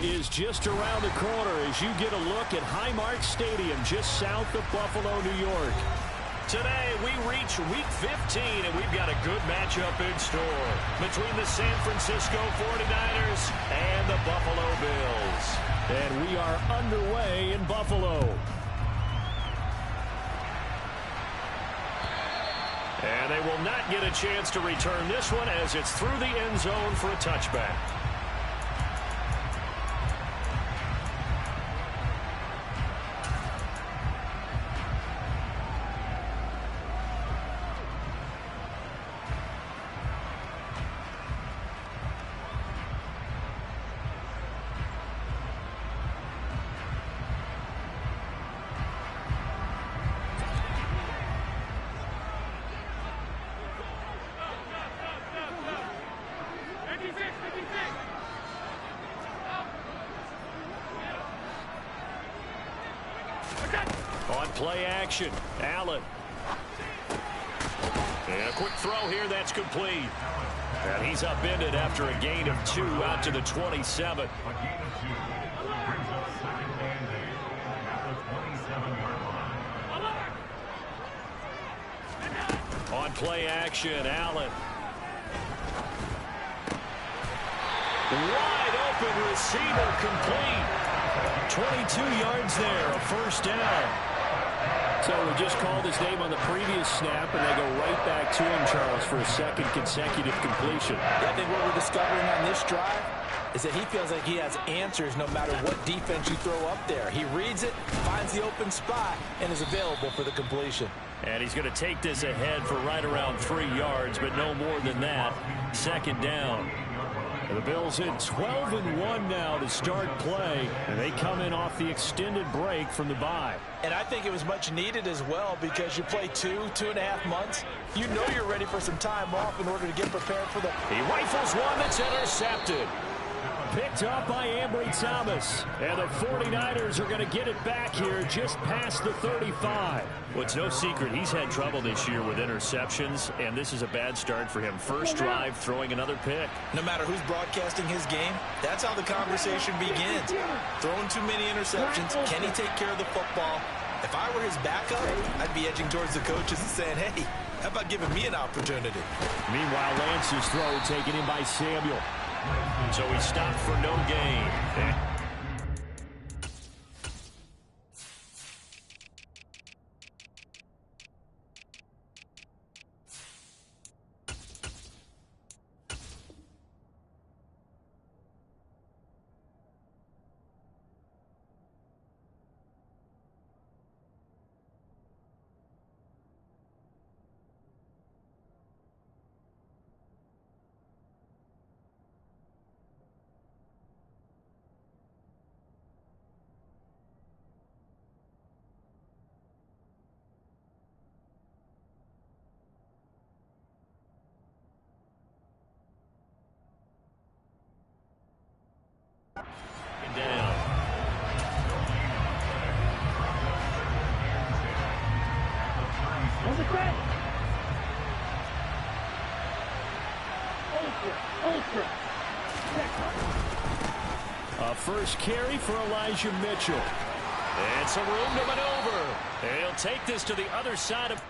is just around the corner as you get a look at Highmark Stadium just south of Buffalo, New York. Today, we reach Week 15, and we've got a good matchup in store between the San Francisco 49ers and the Buffalo Bills. And we are underway in Buffalo. And they will not get a chance to return this one as it's through the end zone for a touchback. On play action, Allen. And a quick throw here, that's complete. And he's upended after a gain of 2 out to the 27. On play action, Allen. Wide open receiver, complete. 22 yards there, a first down. So we just called his name on the previous snap, and they go right back to him, Charles, for a second consecutive completion. Yeah, I think what we're discovering on this drive is that he feels like he has answers no matter what defense you throw up there. He reads it, finds the open spot, and is available for the completion. And he's going to take this ahead for right around 3 yards, but no more than that. Second down. The Bills in 12-1 now to start play, and they come in off the extended break from the bye. And I think it was much needed as well because you play 2.5 months. You know you're ready for some time off in order to get prepared for the... He rifles one that's intercepted. Picked up by Ambry Thomas. And the 49ers are going to get it back here just past the 35. Well, it's no secret he's had trouble this year with interceptions, and this is a bad start for him. First drive, throwing another pick. No matter who's broadcasting his game, that's how the conversation begins. Throwing too many interceptions, can he take care of the football? If I were his backup, I'd be edging towards the coaches and saying, hey, how about giving me an opportunity? Meanwhile, Lance's throw taken in by Samuel. So he stopped for no gain. Down. A first carry for Elijah Mitchell. And some room to maneuver. And he'll take this to the other side of...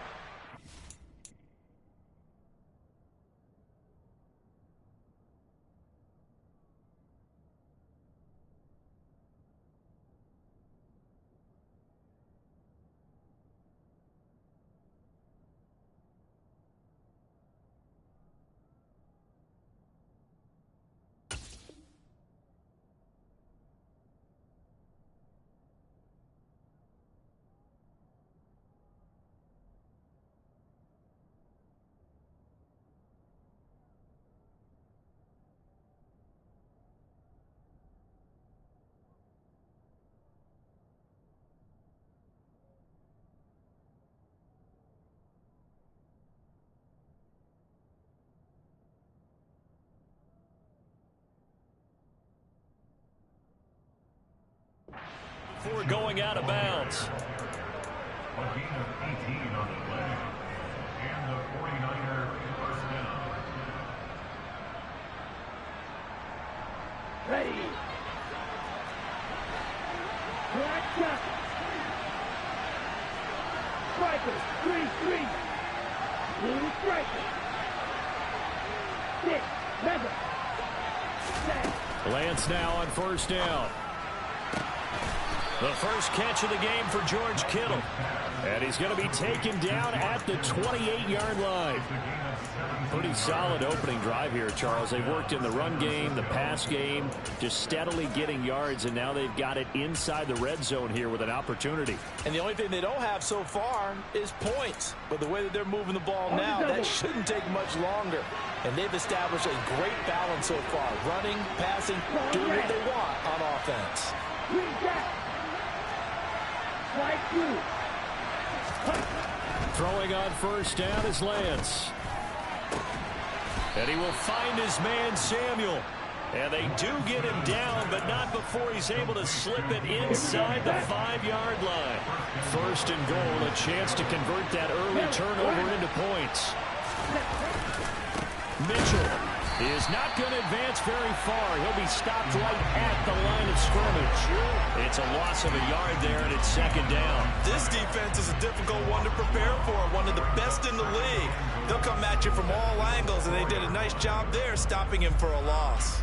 Before going out of bounds. A gain of 18 on the play. And the 49er first down. Ready. Lance now on first down. The first catch of the game for George Kittle. And he's going to be taken down at the 28-yard line. Pretty solid opening drive here, Charles. They've worked in the run game, the pass game, just steadily getting yards, and now they've got it inside the red zone here with an opportunity. And the only thing they don't have so far is points. But the way that they're moving the ball now, that shouldn't take much longer. And they've established a great balance so far. Running, passing, doing what they want on offense. Throwing on first down is Lance. And he will find his man Samuel. And they do get him down, but not before he's able to slip it inside the 5-yard line. First and goal, a chance to convert that early turnover into points. Mitchell is not going to advance very far. He'll be stopped right at the line of scrimmage. It's a loss of a yard there, and it's second down. This defense is a difficult one to prepare for, one of the best in the league. They'll come at you from all angles, and they did a nice job there stopping him for a loss.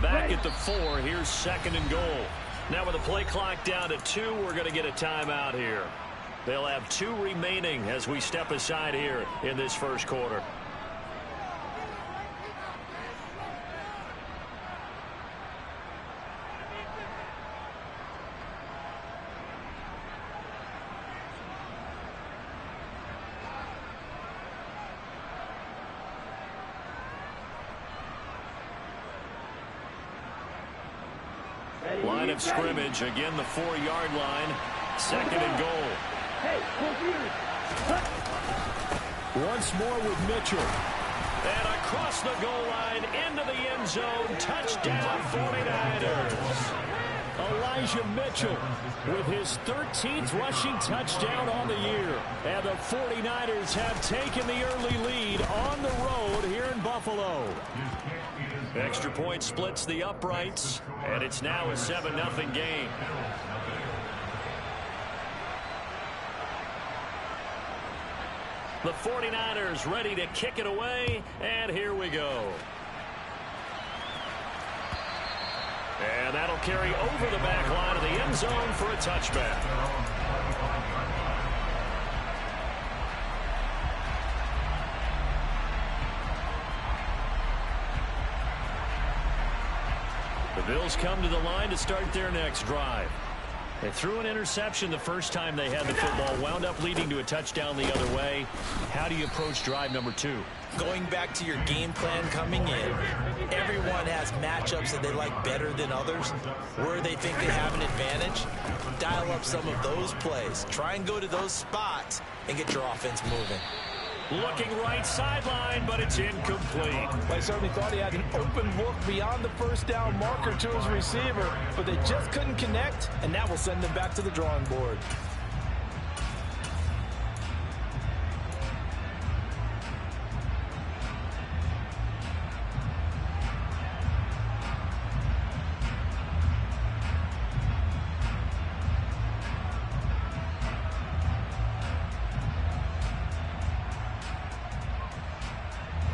Back at the 4, here's second and goal. Now with the play clock down to 2, we're going to get a timeout here. They'll have 2 remaining as we step aside here in this first quarter. Line of scrimmage, again the 4-yard line, second and goal. Once more with Mitchell. And across the goal line, into the end zone, touchdown 49ers. Elijah Mitchell with his 13th rushing touchdown on the year. And the 49ers have taken the early lead on the road here in Buffalo. Extra point splits the uprights, and it's now a 7-0 game. The 49ers ready to kick it away, and here we go. And that'll carry over the back line of the end zone for a touchback. The Bills come to the line to start their next drive. They threw an interception the first time they had the football, wound up leading to a touchdown the other way. How do you approach drive number 2? Going back to your game plan coming in, everyone has matchups that they like better than others, where they think they have an advantage. Dial up some of those plays. Try and go to those spots and get your offense moving. Looking right sideline, but it's incomplete. I certainly thought he had an open look beyond the first down marker to his receiver, but they just couldn't connect, and that will send them back to the drawing board.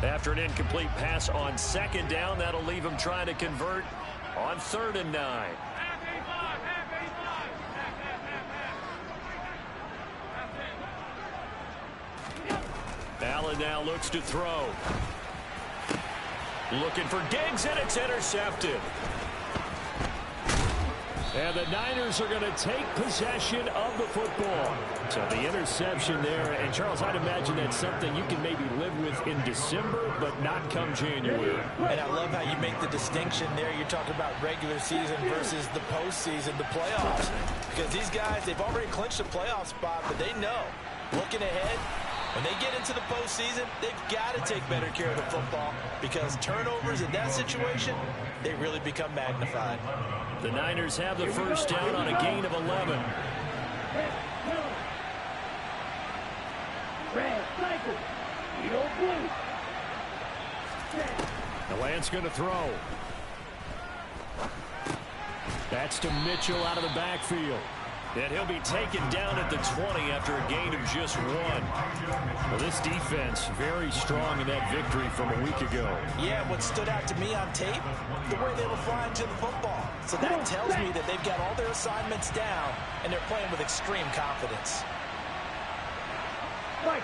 After an incomplete pass on second down, that'll leave him trying to convert on 3rd and 9. Allen now looks to throw. Looking for Diggs, and it's intercepted. And the Niners are going to take possession of the football. So the interception there. And, Charles, I'd imagine that's something you can maybe live with in December, but not come January. And I love how you make the distinction there. You're talking about regular season versus the postseason, the playoffs. Because these guys, they've already clinched a playoff spot, but they know, looking ahead, When they get into the postseason, they've got to take better care of the football because turnovers in that situation, they really become magnified. The Niners have the first down on a gain of 11. The Lance going to throw. That's to Mitchell out of the backfield. And he'll be taken down at the 20 after a gain of just 1. Well, this defense very strong in that victory from a week ago. Yeah, what stood out to me on tape, the way they were flying to the football. So that tells me that they've got all their assignments down, and they're playing with extreme confidence. Right,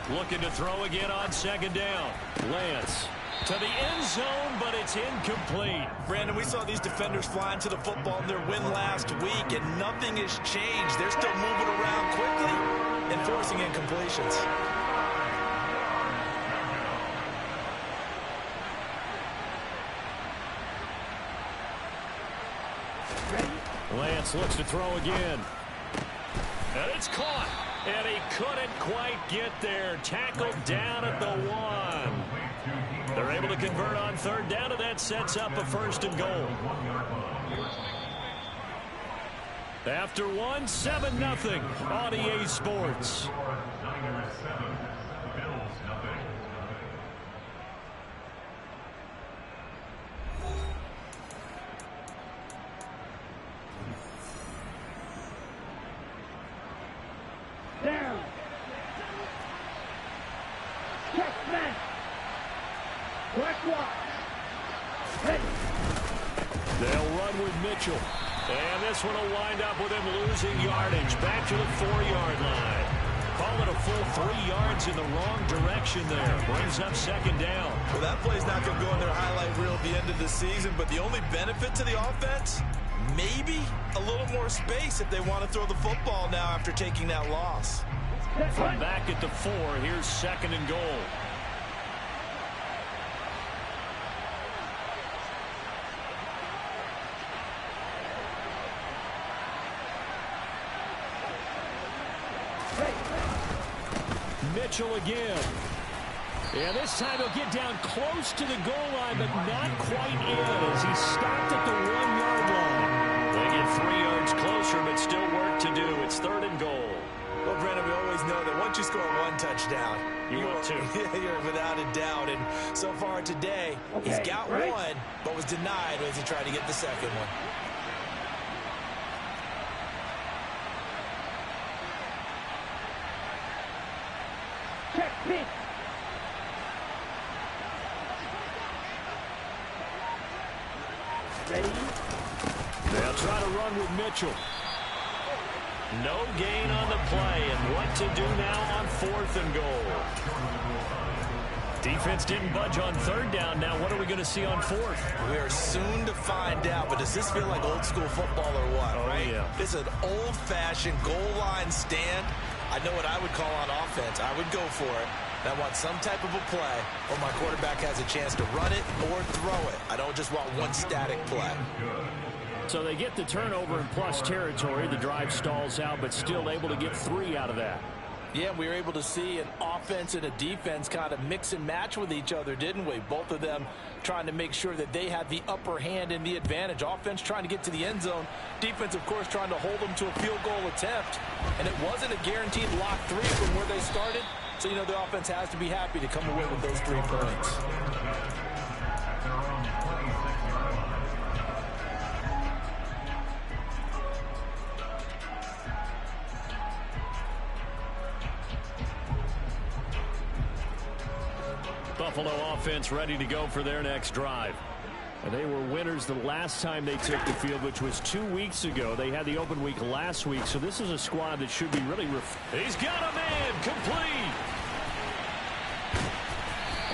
Looking to throw again on second down. Lance to the end zone, but it's incomplete. Brandon, we saw these defenders flying to the football in their win last week, and nothing has changed. They're still moving around quickly and forcing incompletions. Lance looks to throw again. And it's caught. And he couldn't quite get there. Tackled down at the 1. They're able to convert on third down, and that sets up a 1st and goal. After 1, 7-0 on EA Sports. Niners 7, Bills nothing. down. Check smash. Black block. Hey. They'll run with Mitchell. And this one will wind up with him losing yardage. Back to the 4-yard line. Call it a full 3 yards in the wrong direction there. Brings up second down. Well, that play's not going to go in their highlight reel at the end of the season, but the only benefit to the offense, maybe a little more space if they want to throw the football now after taking that loss. From back at the 4, here's second and goal. Mitchell again. And this time he'll get down close to the goal line, but not quite in as he stopped at the 1-yard line. They get 3 yards closer, but still work to do. It's third and goal. Well, Brandon, we always know that once you score 1 touchdown, You want 2. You're without a doubt. And so far today, he's got 1, but was denied as he tried to get the second one. Check pitch. Ready? They'll try to run with Mitchell. No gain on the play, and what to do now on 4th and goal. Defense didn't budge on third down. Now what are we going to see on 4th? We are soon to find out, but does this feel like old school football or what, right? Yeah. It's an old-fashioned goal line stand. I know what I would call on offense. I would go for it. I want some type of a play where my quarterback has a chance to run it or throw it. I don't just want one static play. So they get the turnover in plus territory. The drive stalls out, but still able to get 3 out of that. Yeah, we were able to see an offense and a defense kind of mix and match with each other, didn't we? Both of them trying to make sure that they had the upper hand and the advantage. Offense trying to get to the end zone. Defense, of course, trying to hold them to a field goal attempt. And it wasn't a guaranteed lock 3 from where they started. So, you know, the offense has to be happy to come away with those 3 points. Buffalo offense ready to go for their next drive. And they were winners the last time they took the field, which was 2 weeks ago. They had the open week last week, so this is a squad that should be really... He's got a man complete.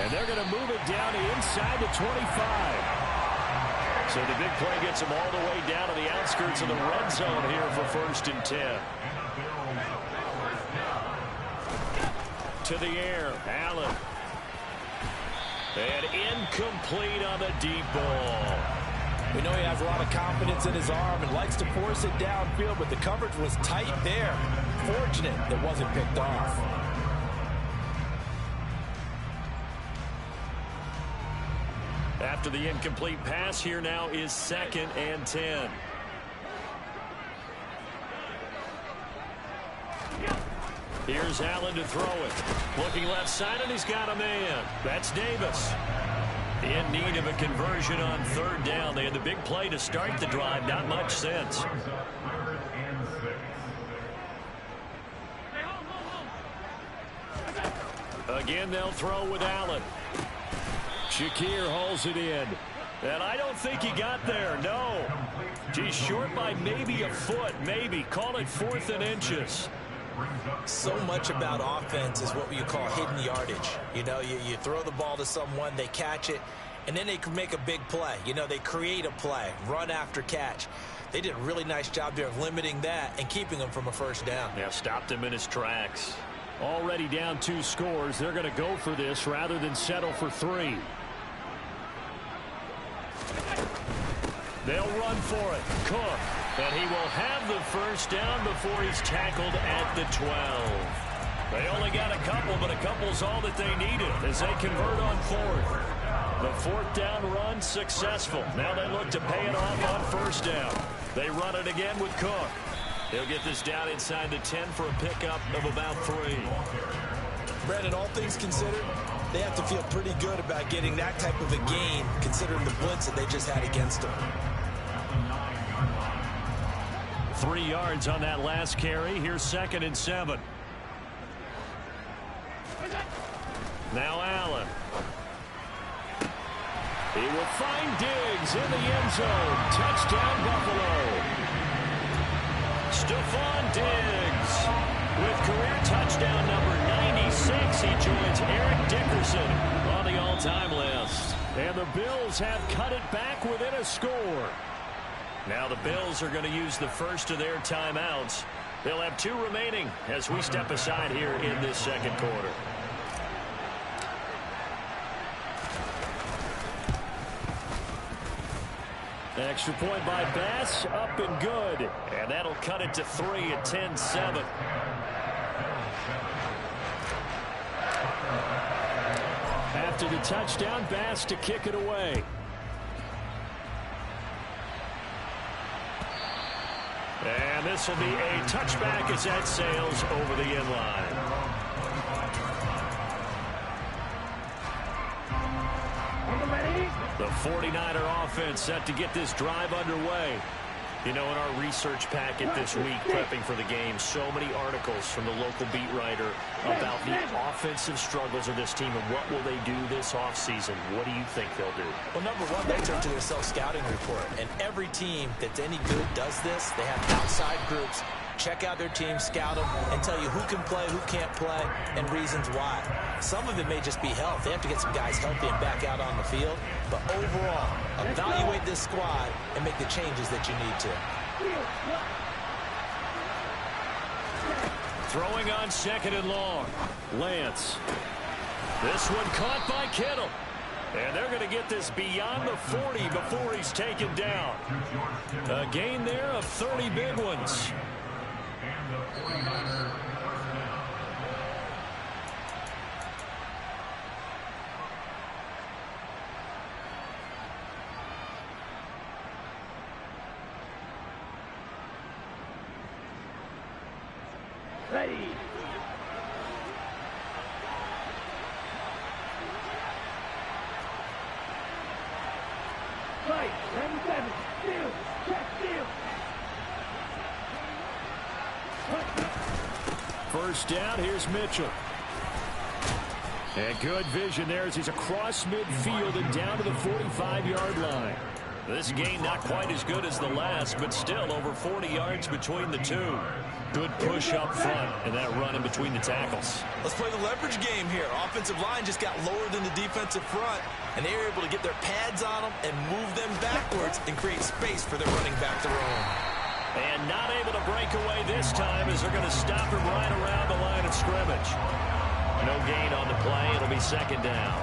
And they're going to move it down to inside the 25. So the big play gets him all the way down to the outskirts of the red zone here for 1st and 10. To the air, Allen. And incomplete on the deep ball. We know he has a lot of confidence in his arm and likes to force it downfield, but the coverage was tight there. Fortunate it wasn't picked off. After the incomplete pass, here now is 2nd and 10. Here's Allen to throw it. Looking left side, and he's got a man. That's Davis. In need of a conversion on 3rd down. They had the big play to start the drive. Not much sense. Again, they'll throw with Allen. Shakir hauls it in. And I don't think he got there. No. He's short by maybe a foot. Maybe. Call it 4th and inches. So much about offense is what you call hidden yardage. You know, you throw the ball to someone, they catch it, and then they can make a big play. You know, they create a play, run after catch. They did a really nice job there of limiting that and keeping him from a 1st down. Yeah, stopped him in his tracks. Already down 2 scores. They're going to go for this rather than settle for 3. They'll run for it. Cook. And he will have the 1st down before he's tackled at the 12. They only got a couple, but a couple's all that they needed as they convert on 4th. The 4th down run successful. Now they look to pay it off on 1st down. They run it again with Cook. He'll get this down inside the 10 for a pickup of about 3. Brandon, all things considered, they have to feel pretty good about getting that type of a gain considering the blitz that they just had against them. 3 yards on that last carry. Here's 2nd and 7. Now Allen. He will find Diggs in the end zone. Touchdown, Buffalo. Stephon Diggs with career touchdown number 96. He joins Eric Dickerson on the all-time list. And the Bills have cut it back within a score. Now the Bills are going to use the first of their timeouts. They'll have 2 remaining as we step aside here in this 2nd quarter. Extra point by Bass, up and good. And that'll cut it to 3 at 10-7. After the touchdown, Bass to kick it away. And this will be a touchback as that sails over the end line. The 49er offense set to get this drive underway. You know, in our research packet this week, prepping for the game, so many articles from the local beat writer about the offensive struggles of this team and what will they do this offseason. What do you think they'll do? Well, number one, they turn to their self-scouting report. And every team that's any good does this. They have outside groups. Check out their team, scout them, and tell you who can play, who can't play, and reasons why. Some of it may just be health. They have to get some guys healthy and back out on the field. But overall, evaluate this squad and make the changes that you need to. Throwing on 2nd and long. Lance. This one caught by Kittle. And they're going to get this beyond the 40 before he's taken down. A gain there of 30 big ones. Ready. Fight. 97. Steal. Check. Steal. 1st down. Here's Mitchell. And good vision there as he's across midfield and down to the 45-yard line. This gain not quite as good as the last, but still over 40 yards between the two. Good push up front and that run in between the tackles. Let's play the leverage game here. Offensive line just got lower than the defensive front, and they were able to get their pads on them and move them backwards and create space for their running back to roam. And not able to break away this time as they're going to stop him right around the line of scrimmage. No gain on the play. It'll be 2nd down.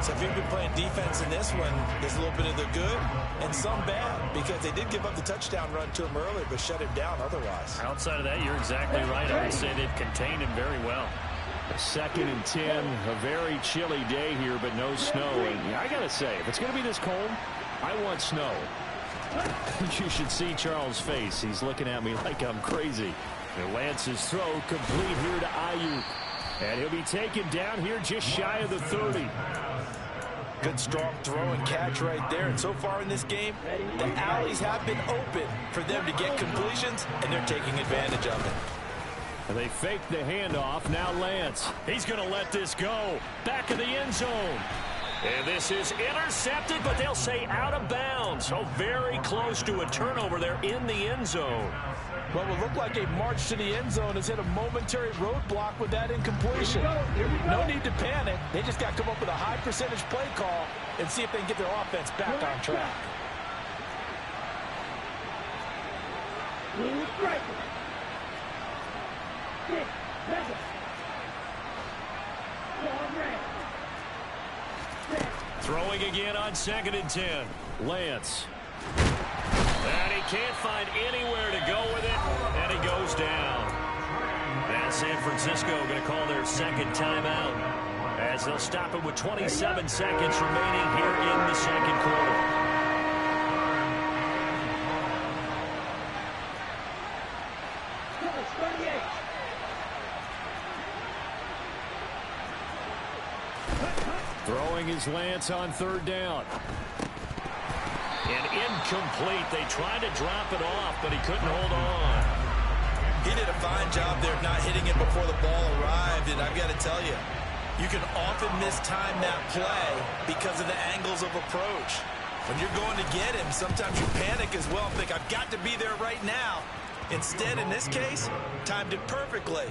So if you've been playing defense in this one, there's a little bit of the good and some bad, because they did give up the touchdown run to him earlier, but shut him down otherwise. Outside of that, you're exactly right. I would say they've contained him very well. 2nd and 10, a very chilly day here, but no snow. And I got to say, if it's going to be this cold, I want snow. You should see Charles' face. He's looking at me like I'm crazy. And Lance's throw complete here to Ayuk. And he'll be taken down here just shy of the 30. Good strong throw and catch right there. And so far in this game, the alleys have been open for them to get completions, and they're taking advantage of it. And they fake the handoff. Now Lance. He's going to let this go. Back of the end zone. And this is intercepted, but they'll say out of bounds. So very close to a turnover there in the end zone. What would look like a march to the end zone has hit a momentary roadblock with that incompletion. No need to panic. They just got to come up with a high percentage play call and see if they can get their offense back on track. Throwing again on 2nd and 10. Lance. And he can't find anywhere to go with it, and he goes down. Now San Francisco going to call their 2nd timeout, as they'll stop it with 27 seconds remaining here in the 2nd quarter. Throwing is Lance on 3rd down. And incomplete. They tried to drop it off, but he couldn't hold on. He did a fine job there of not hitting it before the ball arrived, and I've got to tell you, you can often mistime that play because of the angles of approach. When you're going to get him, sometimes you panic as well and think, I've got to be there right now. Instead, in this case, timed it perfectly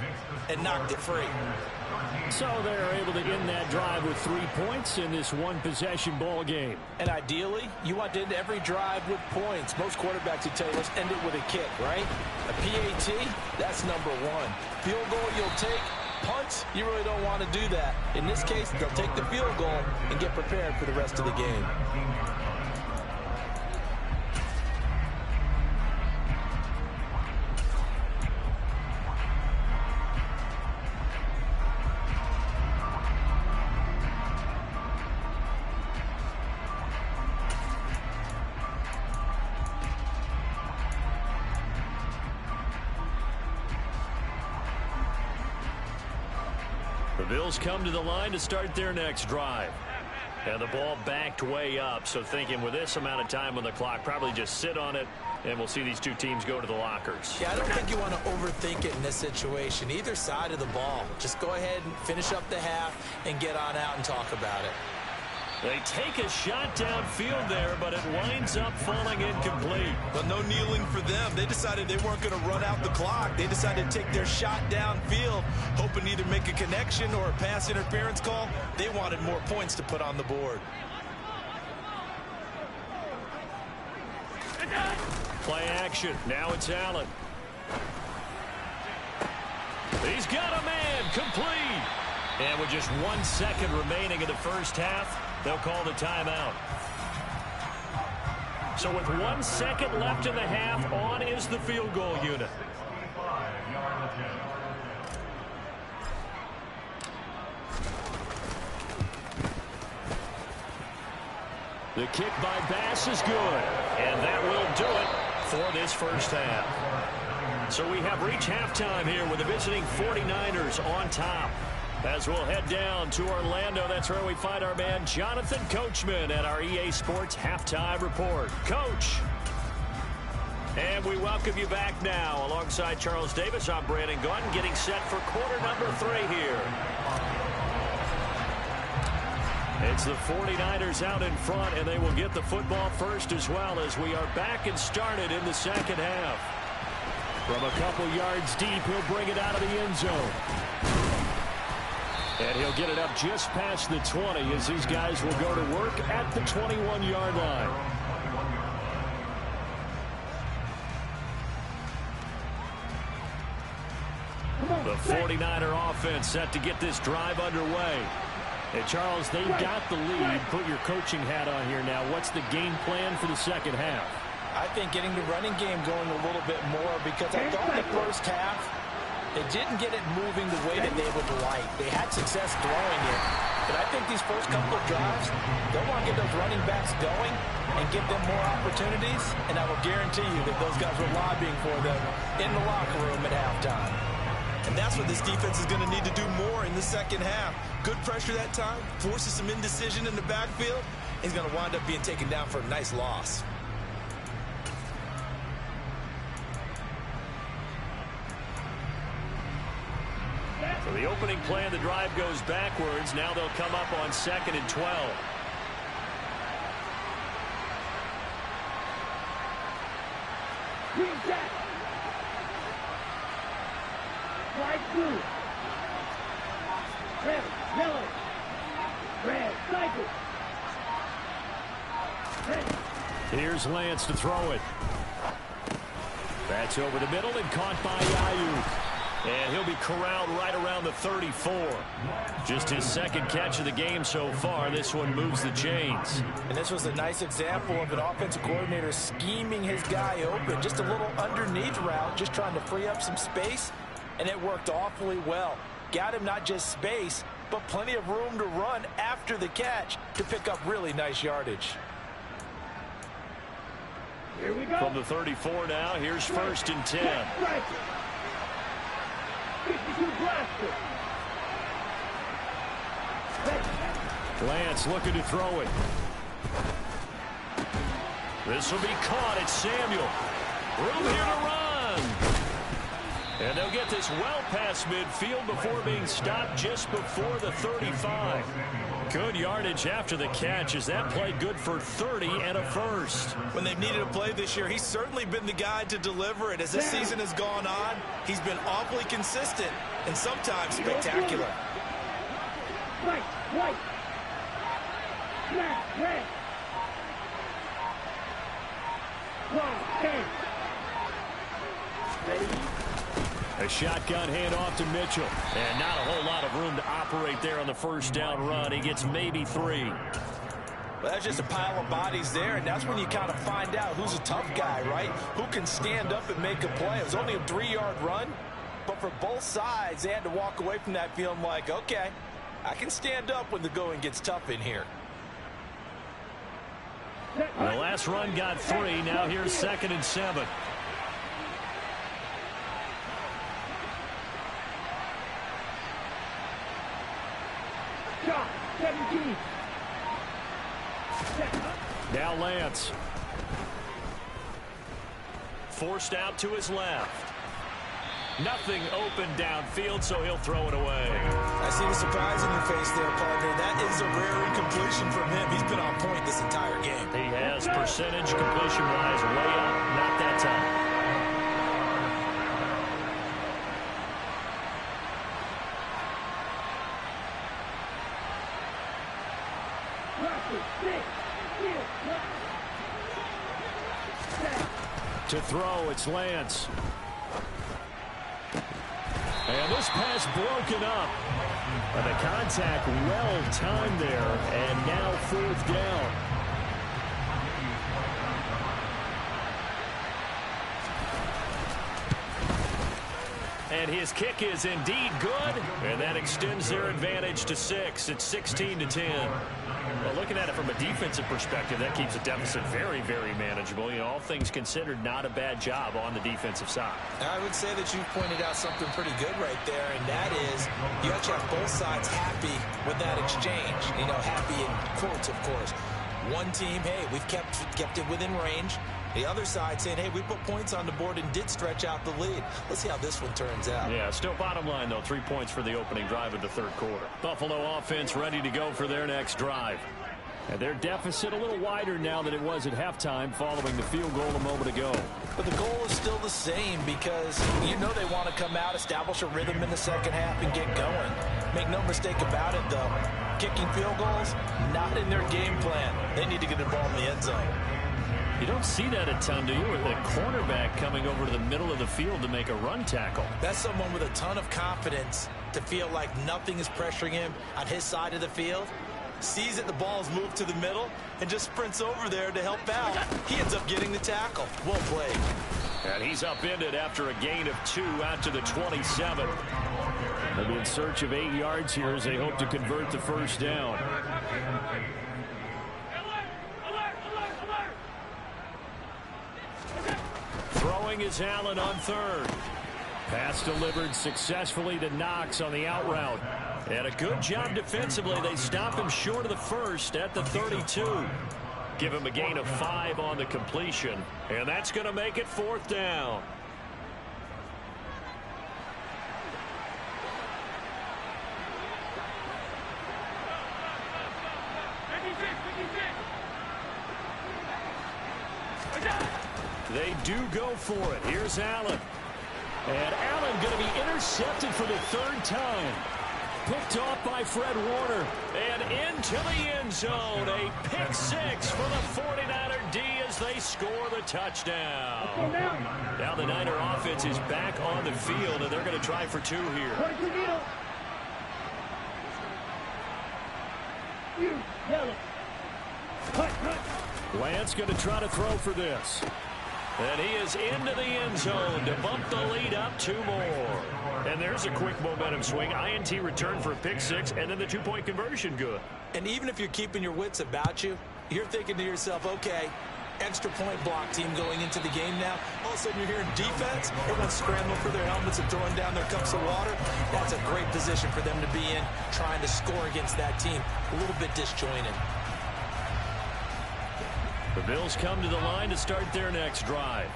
and knocked it free. So they're able to end that drive with 3 points in this one-possession ball game. And ideally, you want to end every drive with points. Most quarterbacks would tell you, let's end it with a kick, right? A PAT, that's number 1. Field goal you'll take. Punts, you really don't want to do that. In this case, they'll take the field goal and get prepared for the rest of the game. The Bills come to the line to start their next drive. And the ball backed way up, so thinking with this amount of time on the clock, probably just sit on it, and we'll see these two teams go to the lockers. Yeah, I don't think you want to overthink it in this situation. Either side of the ball. Just go ahead and finish up the half and get on out and talk about it. They take a shot downfield there, but it winds up falling incomplete. But no kneeling for them. They decided they weren't going to run out the clock. They decided to take their shot downfield, hoping to either make a connection or a pass interference call. They wanted more points to put on the board. Play action. Now it's Allen. He's got a man. Complete. And with just 1 second remaining in the first half, they'll call the timeout. So with 1 second left in the half, on is the field goal unit. The kick by Bass is good. And that will do it for this first half. So we have reached halftime here with the visiting 49ers on top. As we'll head down to Orlando, that's where we find our man Jonathan Coachman at our EA Sports Halftime Report. Coach. And we welcome you back now. Alongside Charles Davis, I'm Brandon Gaudin, getting set for quarter number 3 here. It's the 49ers out in front, and they will get the football first as well, as we are back and started in the second half. From a couple yards deep, he'll bring it out of the end zone. And he'll get it up just past the 20 as these guys will go to work at the 21-yard line. The 49er offense set to get this drive underway. And Charles, they've got the lead. Put your coaching hat on here now. What's the game plan for the second half? I think getting the running game going a little bit more, because I thought the first half they didn't get it moving the way that they would like. They had success throwing it, but I think these first couple of drives, they'll want to get those running backs going and give them more opportunities, and I will guarantee you that those guys were lobbying for them in the locker room at halftime. And that's what this defense is going to need to do more in the second half. Good pressure that time, forces some indecision in the backfield. He's going to wind up being taken down for a nice loss. So the opening play of the drive goes backwards. Now they'll come up on 2nd and 12. Green jack. White blue. Red, yellow. Red, cycle. Red. Here's Lance to throw it. That's over the middle and caught by Ayuk. And he'll be corralled right around the 34. Just his second catch of the game so far. This one moves the chains. And this was a nice example of an offensive coordinator scheming his guy open. Just a little underneath route, just trying to free up some space, and it worked awfully well. Got him not just space, but plenty of room to run after the catch to pick up really nice yardage. Here we go. From the 34 now, here's 1st and 10. 52 blaster. Lance looking to throw it. This will be caught. It's Samuel. Room here to run. And they'll get this well past midfield before being stopped just before the 35. Good yardage after the catch. Is that play good for 30 and a first? When they've needed a play this year, he's certainly been the guy to deliver it. As this season has gone on, he's been awfully consistent and sometimes spectacular. White, white. Black, red. One, 10. Ready? A shotgun handoff to Mitchell. And not a whole lot of room to operate there on the first down run. He gets maybe 3. Well, that's just a pile of bodies there, and that's when you kind of find out who's a tough guy, right? Who can stand up and make a play. It was only a 3-yard run, but for both sides, they had to walk away from that feeling like, okay, I can stand up when the going gets tough in here. The last run got 3. Now here's 2nd and 7. Shot, 17. Now Lance. Forced out to his left. Nothing open downfield, so he'll throw it away. I see the surprise in your face there, partner. That is a rare incompletion from him. He's been on point this entire game. He has percentage completion-wise way up. Not that time. To throw, it's Lance. And this pass broken up. And the contact well timed there. And now 4th down. And his kick is indeed good. And that extends their advantage to 6. It's 16-10. Well, looking at it from a defensive perspective, that keeps the deficit very, very manageable. You know, all things considered, not a bad job on the defensive side. I would say that you pointed out something pretty good right there, and that is you actually have both sides happy with that exchange. You know, happy in quotes, of course. One team, hey, we've kept it within range. The other side saying, hey, we put points on the board and did stretch out the lead. Let's see how this one turns out. Yeah, still bottom line, though, 3 points for the opening drive of the 3rd quarter. Buffalo offense ready to go for their next drive. And their deficit a little wider now than it was at halftime following the field goal a moment ago. But the goal is still the same because you know they want to come out, establish a rhythm in the second half, and get going. Make no mistake about it, though. Kicking field goals, not in their game plan. They need to get the ball in the end zone. You don't see that a ton, do you? With a cornerback coming over to the middle of the field to make a run tackle. That's someone with a ton of confidence to feel like nothing is pressuring him on his side of the field. Sees that the ball's moved to the middle and just sprints over there to help out. He ends up getting the tackle. Well played. And he's upended after a gain of 2 out to the 27. They'll be in search of 8 yards here as they hope to convert the first down. Throwing is Allen on third. Pass delivered successfully to Knox on the out route. And a good job defensively. They stop him short of the first at the 32. Give him a gain of 5 on the completion. And that's going to make it 4th down. They do go for it. Here's Allen. And Allen going to be intercepted for the 3rd time. Picked off by Fred Warner. And into the end zone. A pick 6 for the 49er D as they score the touchdown. Now the Niner offense is back on the field, and they're going to try for 2 here. Lance going to try to throw for this. And he is into the end zone to bump the lead up 2 more. And there's a quick momentum swing. INT return for a pick 6, and then the 2-point conversion good. And even if you're keeping your wits about you, you're thinking to yourself, okay, extra point block team going into the game now. All of a sudden you're hearing defense. Everyone's scrambling for their helmets and throwing down their cups of water. That's a great position for them to be in, trying to score against that team. A little bit disjointed. The Bills come to the line to start their next drive.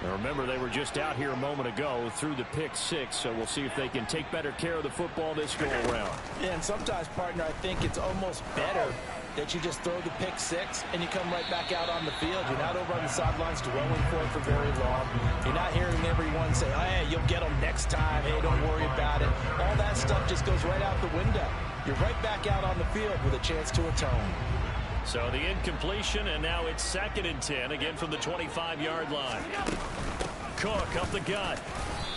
Now remember, they were just out here a moment ago through the pick 6, so we'll see if they can take better care of the football this go around. Yeah, and sometimes, partner, I think it's almost better that you just throw the pick 6 and you come right back out on the field. You're not over on the sidelines dwelling for it for very long. You're not hearing everyone say, oh, hey, you'll get them next time. Hey, don't worry about it. All that stuff just goes right out the window. You're right back out on the field with a chance to atone. So the incompletion, and now it's 2nd and 10, again from the 25-yard line. Cook up the gut.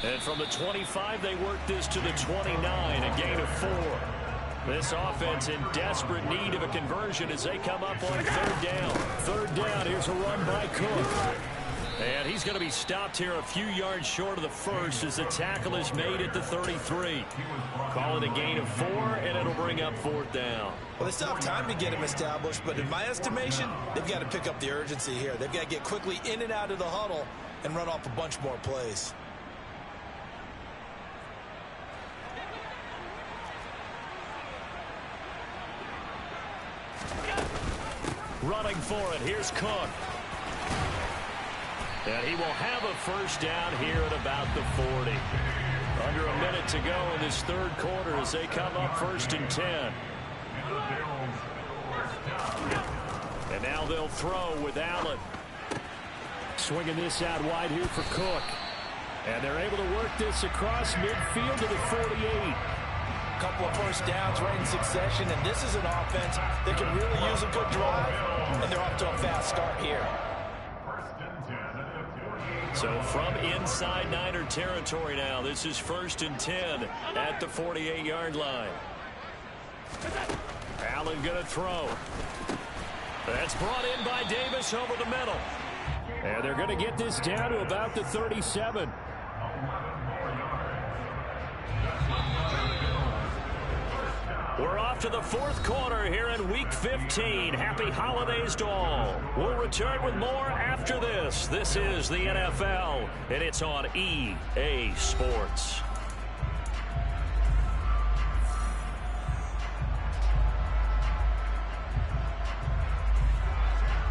And from the 25, they work this to the 29, a gain of 4. This offense in desperate need of a conversion as they come up on 3rd down. 3rd down, here's a run by Cook. And he's going to be stopped here a few yards short of the first as the tackle is made at the 33. Call it a gain of 4, and it'll bring up 4th down. Well, they still have time to get him established, but in my estimation, they've got to pick up the urgency here. They've got to get quickly in and out of the huddle and run off a bunch more plays. Running for it, here's Cook. And he will have a first down here at about the 40. Under a minute to go in this 3rd quarter as they come up 1st and 10. And now they'll throw with Allen. Swinging this out wide here for Cook. And they're able to work this across midfield to the 48. Couple of first downs right in succession, and this is an offense that can really use a good drive. And they're off to a fast start here. So from inside Niner territory now, this is 1st and 10 at the 48-yard line. Allen going to throw. That's brought in by Davis over the middle. And they're going to get this down to about the 37. We're off to the 4th quarter here in Week 15. Happy holidays to all. We'll return with more after this. This is the NFL, and it's on EA Sports.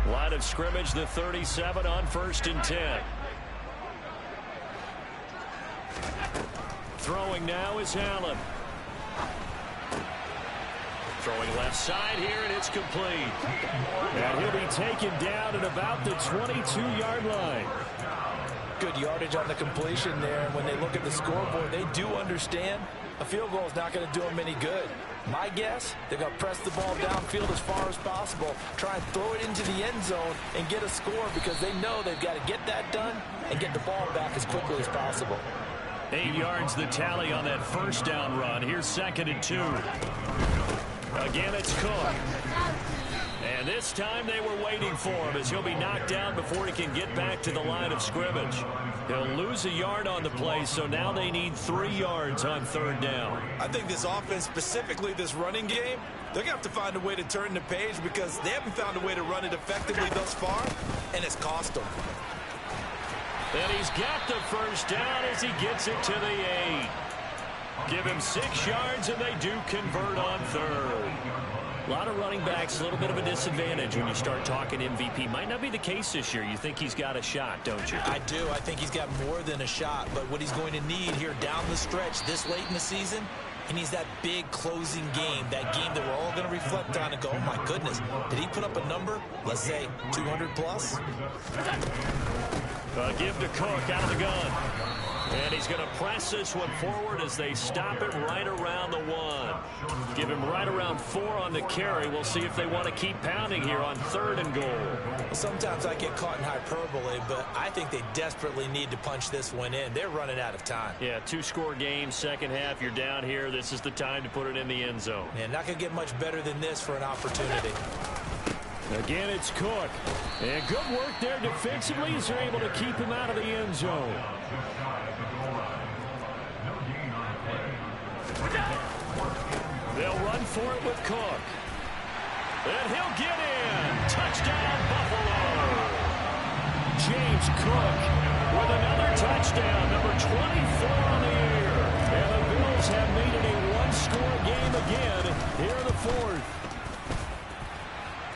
Line of scrimmage, the 37 on 1st and 10. Throwing now is Allen. Throwing left side here, and it's complete. And he'll be taken down at about the 22-yard line. Good yardage on the completion there. And when they look at the scoreboard, they do understand a field goal is not going to do them any good. My guess, they're going to press the ball downfield as far as possible, try and throw it into the end zone and get a score because they know they've got to get that done and get the ball back as quickly as possible. 8 yards the tally on that first down run. Here's 2nd and 2. Again, it's Cook. And this time they were waiting for him as he'll be knocked down before he can get back to the line of scrimmage. He'll lose a yard on the play, so now they need 3 yards on 3rd down. I think this offense, specifically this running game, they're going to have to find a way to turn the page because they haven't found a way to run it effectively thus far, and it's cost them. And he's got the first down as he gets it to the 8. Give him 6 yards, and they do convert on 3rd. A lot of running backs, a little bit of a disadvantage when you start talking MVP. Might not be the case this year. You think he's got a shot, don't you? I do. I think he's got more than a shot. But what he's going to need here down the stretch this late in the season, he needs that big closing game, that game that we're all going to reflect on and go, oh, my goodness, did he put up a number, let's say, 200 plus? Give to Cook out of the gun. And he's going to press this one forward as they stop him right around the 1. Give him right around 4 on the carry. We'll see if they want to keep pounding here on 3rd and goal. Sometimes I get caught in hyperbole, but I think they desperately need to punch this one in. They're running out of time. Yeah, 2-score game, second half, you're down here. This is the time to put it in the end zone. And not going to get much better than this for an opportunity. Again, it's Cook. And good work there defensively as they're able to keep him out of the end zone. They'll run for it with Cook. And he'll get in. Touchdown, Buffalo. James Cook with another touchdown, number 24 on the year. And the Bills have made it a one-score game again here in the 4th.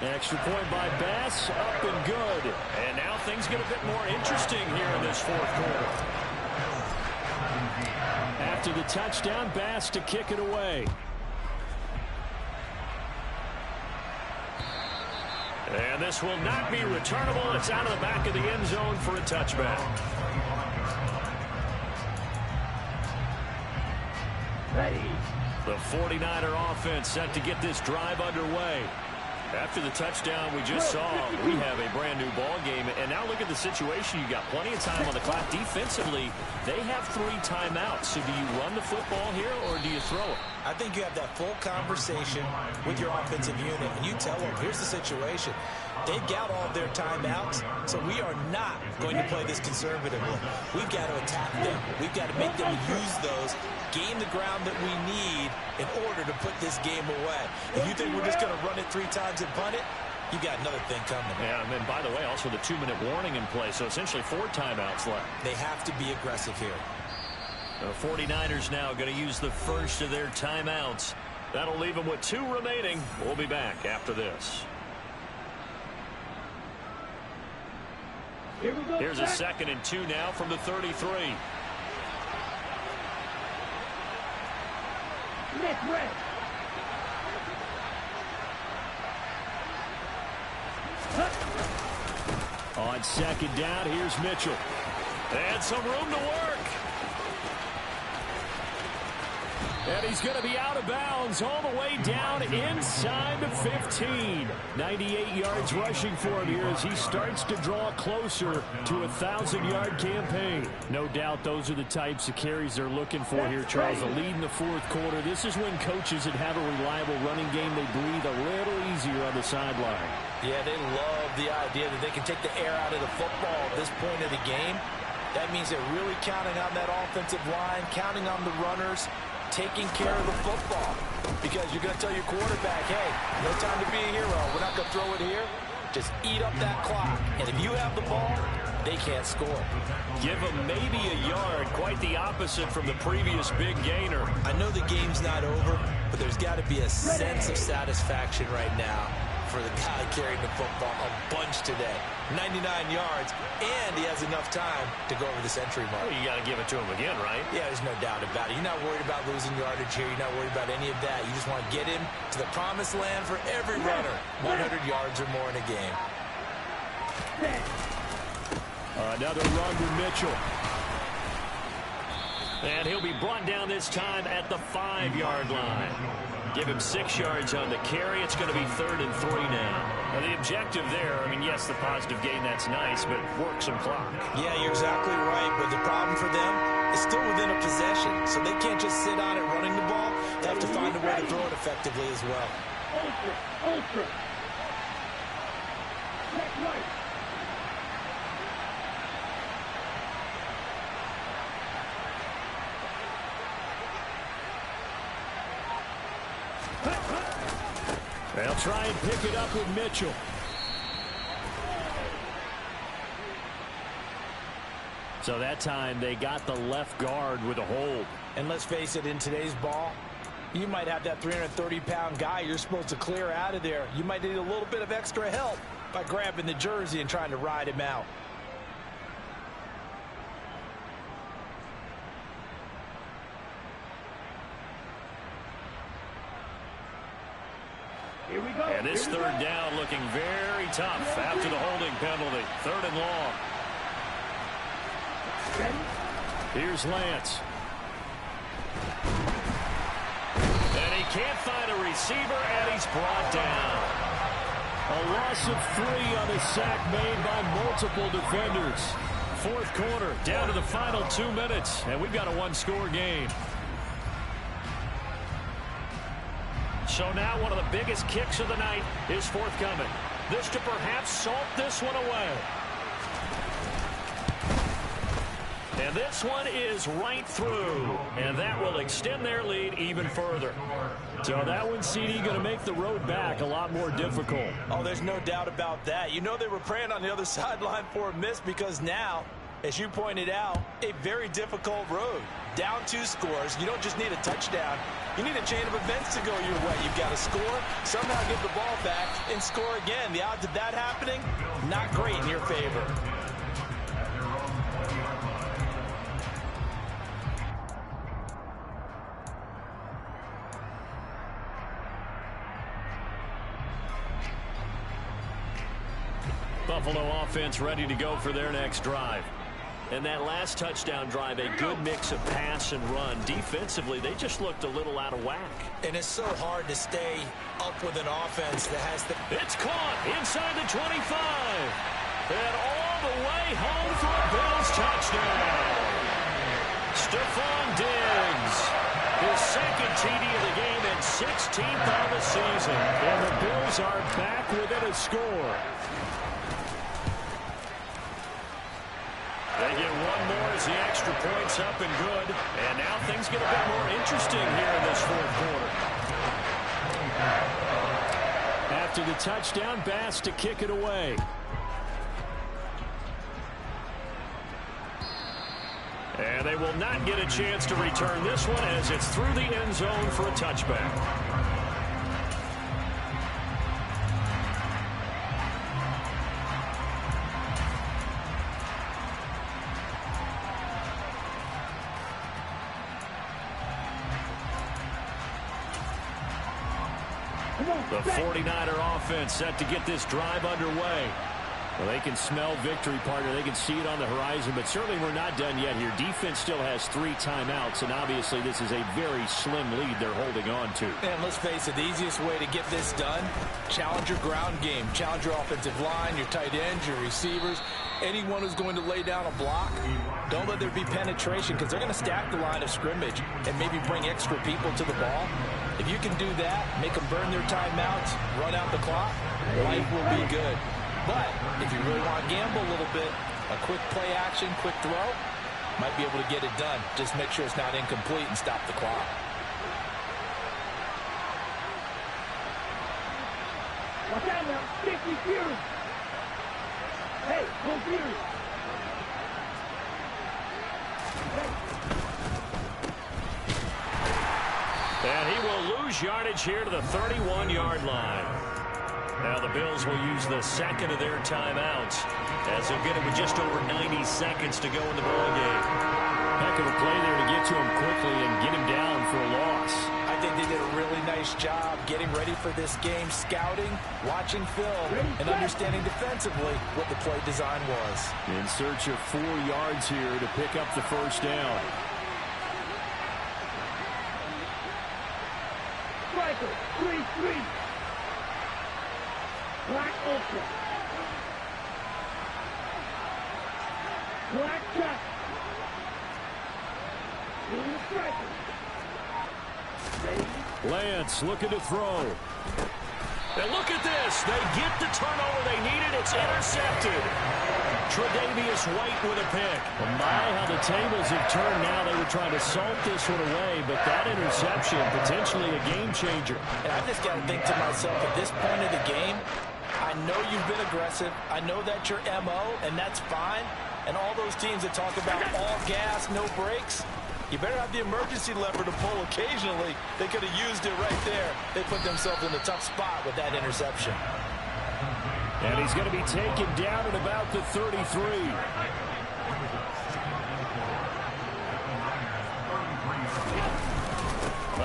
Extra point by Bass, up and good. And now things get a bit more interesting here in this 4th quarter. After the touchdown, Bass to kick it away. And this will not be returnable. It's out of the back of the end zone for a touchback. Ready. The 49er offense set to get this drive underway. After the touchdown we just saw, we have a brand new ball game. And now look at the situation. You got plenty of time on the clock. Defensively, they have 3 timeouts. So do you run the football here or do you throw it? I think you have that full conversation with your offensive unit, and you tell them, here's the situation. They've got all of their timeouts, so we are not going to play this conservatively. We've got to attack them. We've got to make them use those, gain the ground that we need in order to put this game away. If you think we're just going to run it 3 times and punt it, you got another thing coming. Yeah, and then, by the way, also the 2-minute warning in play, so essentially 4 timeouts left. They have to be aggressive here. The 49ers now going to use the first of their timeouts. That'll leave them with 2 remaining. We'll be back after this. Here we go. Here's a 2nd and 2 now from the 33. Nick Red. On 2nd down, here's Mitchell. And some room to work. And he's going to be out of bounds all the way down inside the 15. 98 yards rushing for him here as he starts to draw closer to a 1,000-yard campaign. No doubt those are the types of carries they're looking for here, Charles. A lead in the 4th quarter. This is when coaches that have a reliable running game, they breathe a little easier on the sideline. Yeah, they love the idea that they can take the air out of the football at this point of the game. That means they're really counting on that offensive line, counting on the runners, taking care of the football. Because you're going to tell your quarterback, hey, no time to be a hero. We're not going to throw it here. Just eat up that clock. And if you have the ball, they can't score. Give them maybe a yard. Quite the opposite from the previous big gainer. I know the game's not over, but there's got to be a sense of satisfaction right now for the guy carrying the football a bunch today. 99 yards, and he has enough time to go over the century mark. Well, you got to give it to him again, right? Yeah, there's no doubt about it. You're not worried about losing yardage here. You're not worried about any of that. You just want to get him to the promised land for every runner. 100 yards or more in a game. Another run to Mitchell. And he'll be brought down this time at the 5-yard line. Give him 6 yards on the carry. It's going to be 3rd and 3 now. Now, the objective there, I mean, yes, the positive gain, that's nice, but work some clock. Yeah, you're exactly right. But the problem for them, is still within a possession, so they can't just sit on it running the ball. They have to find a way to throw it effectively as well. Ultra. Check right. They'll try and pick it up with Mitchell. So that time they got the left guard with a hold. And let's face it, in today's ball, you might have that 330-pound guy you're supposed to clear out of there. You might need a little bit of extra help by grabbing the jersey and trying to ride him out. Here we go. And this third down looking very tough after the holding penalty. 3rd and long. Here's Lance. And he can't find a receiver, and he's brought down. A loss of 3 on a sack made by multiple defenders. 4th quarter, down to the final 2 minutes, and we've got a 1-score game. So now one of the biggest kicks of the night is forthcoming. This to perhaps salt this one away. And this one is right through, and that will extend their lead even further. So that one, CD, going to make the road back a lot more difficult. Oh, there's no doubt about that. You know they were praying on the other sideline for a miss because now, as you pointed out, a very difficult road. Down 2 scores. You don't just need a touchdown. You need a chain of events to go your way. You've got to score, somehow get the ball back, and score again. The odds of that happening, not great in your favor. Buffalo offense ready to go for their next drive. And that last touchdown drive, a good mix of pass and run. Defensively, they just looked a little out of whack. And it's so hard to stay up with an offense that has the... It's caught inside the 25. And all the way home for a Bills touchdown. Stephon Diggs, his 2nd TD of the game and 16th on the season. And the Bills are back within a score. They get one more as the extra point's up and good. And now things get a bit more interesting here in this 4th quarter. After the touchdown, Bass to kick it away. And they will not get a chance to return this one as it's through the end zone for a touchback. The 49er offense set to get this drive underway. Well, they can smell victory, partner. They can see it on the horizon, but certainly we're not done yet here. Defense still has 3 timeouts, and obviously this is a very slim lead they're holding on to. And let's face it, the easiest way to get this done, challenge your ground game. Challenge your offensive line, your tight ends, your receivers, anyone who's going to lay down a block. Don't let there be penetration because they're going to stack the line of scrimmage and maybe bring extra people to the ball. If you can do that, make them burn their timeouts, run out the clock, life will be good. But if you really want to gamble a little bit, a quick play action, quick throw, might be able to get it done. Just make sure it's not incomplete and stop the clock. Watch out now. Sticky Fury. Hey, go Fury. And he will lose yardage here to the 31-yard line. Now the Bills will use the 2nd of their timeouts as they'll get it with just over 90 seconds to go in the ball game. Heck of a play there to get to him quickly and get him down for a loss. I think they did a really nice job getting ready for this game, scouting, watching film, and understanding defensively what the play design was. In search of 4 yards here to pick up the first down. Striker, 3-3. Black Ultra. Black Chuck. Lance looking to throw. And look at this. They get the turnover they needed. It's intercepted. Tre'Davious White with a pick. Well, my, how the tables have turned now. They were trying to salt this one away, but that interception, potentially a game changer. And I just got to think to myself, at this point of the game, I know you've been aggressive. I know that's your MO, and that's fine. And all those teams that talk about all gas, no brakes, you better have the emergency lever to pull occasionally. They could have used it right there. They put themselves in a tough spot with that interception. And he's going to be taken down at about the 33.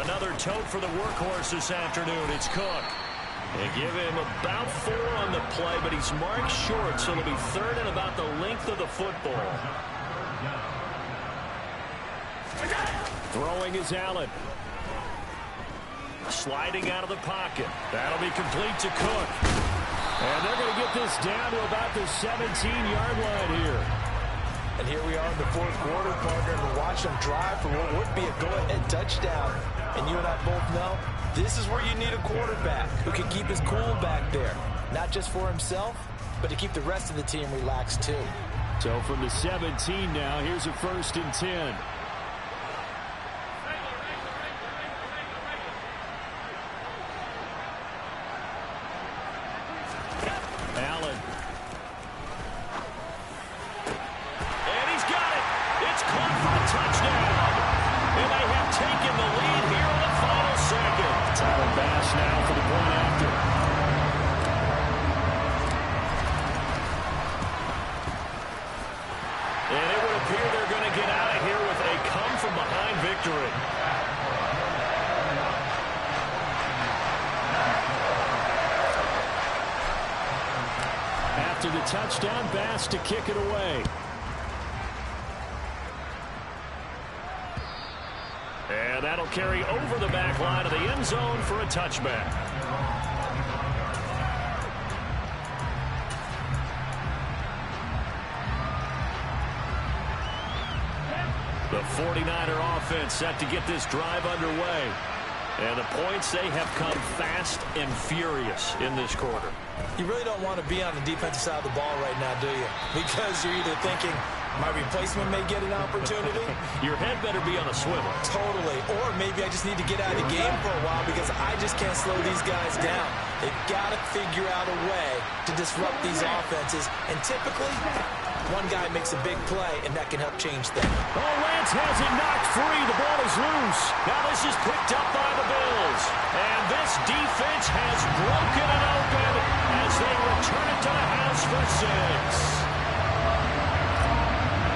Another tote for the workhorse this afternoon. It's Cook. They give him about 4 on the play, but he's marked short, so it'll be third and about the length of the football. Throwing is Allen. Sliding out of the pocket. That'll be complete to Cook. And they're going to get this down to about the 17-yard line here. And here we are in the fourth quarter, partner, and watch them drive for what would be a go-ahead touchdown. And you and I both know this is where you need a quarterback who can keep his cool back there. Not just for himself, but to keep the rest of the team relaxed too. So from the 17 now, here's a 1st and 10. Allen. And he's got it. It's caught for a touchdown. And they have taken the lead here in the final second. Tyler Bass now for the point after. And it would appear they're going to get out of here with a come-from-behind victory. After the touchdown, Bass to kick it away. And that'll carry over the back line of the end zone for a touchback. The 49er offense set to get this drive underway. And the points, they have come fast and furious in this quarter. You really don't want to be on the defensive side of the ball right now, do you? Because you're either thinking, my replacement may get an opportunity. Your head better be on a swivel. Totally. Or maybe I just need to get out of the game for a while because I just can't slow these guys down. They've got to figure out a way to disrupt these offenses. And typically, one guy makes a big play, and that can help change things. Oh, Lance has it knocked free. The ball is loose. Now this is picked up by the Bills. And this defense has broken it open as they return it to the house for 6.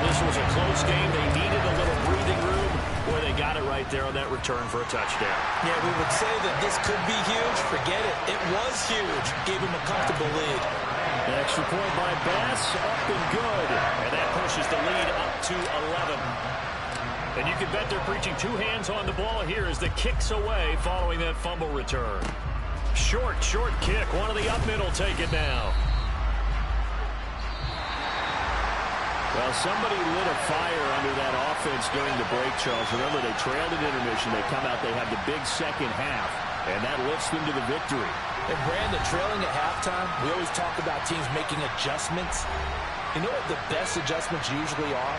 This was a close game. They needed a little breathing room. Boy, they got it right there on that return for a touchdown. Yeah, we would say that this could be huge. Forget it. It was huge. Gave him a comfortable lead. The extra point by Bass, up and good. And that pushes the lead up to 11. And you can bet they're preaching 2 hands on the ball here as the kick's away following that fumble return. Short kick. One of the up middle take it now. Well, somebody lit a fire under that offense during the break, Charles. Remember, they trailed at intermission. They come out, they have the big second half, and that lifts them to the victory. And Brandon, trailing at halftime, we always talk about teams making adjustments. You know what the best adjustments usually are?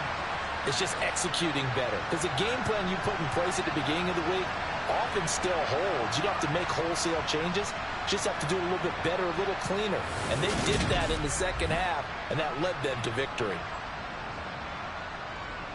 It's just executing better. Because the game plan you put in place at the beginning of the week often still holds. You don't have to make wholesale changes. You just have to do it a little bit better, a little cleaner. And they did that in the second half, and that led them to victory.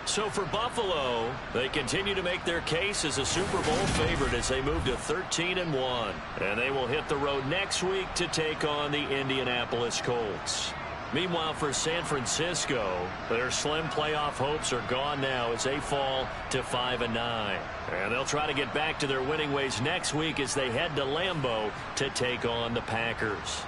So for Buffalo, they continue to make their case as a Super Bowl favorite as they move to 13-1. And they will hit the road next week to take on the Indianapolis Colts. Meanwhile, for San Francisco, their slim playoff hopes are gone now as they fall to 5-9. And they'll try to get back to their winning ways next week as they head to Lambeau to take on the Packers.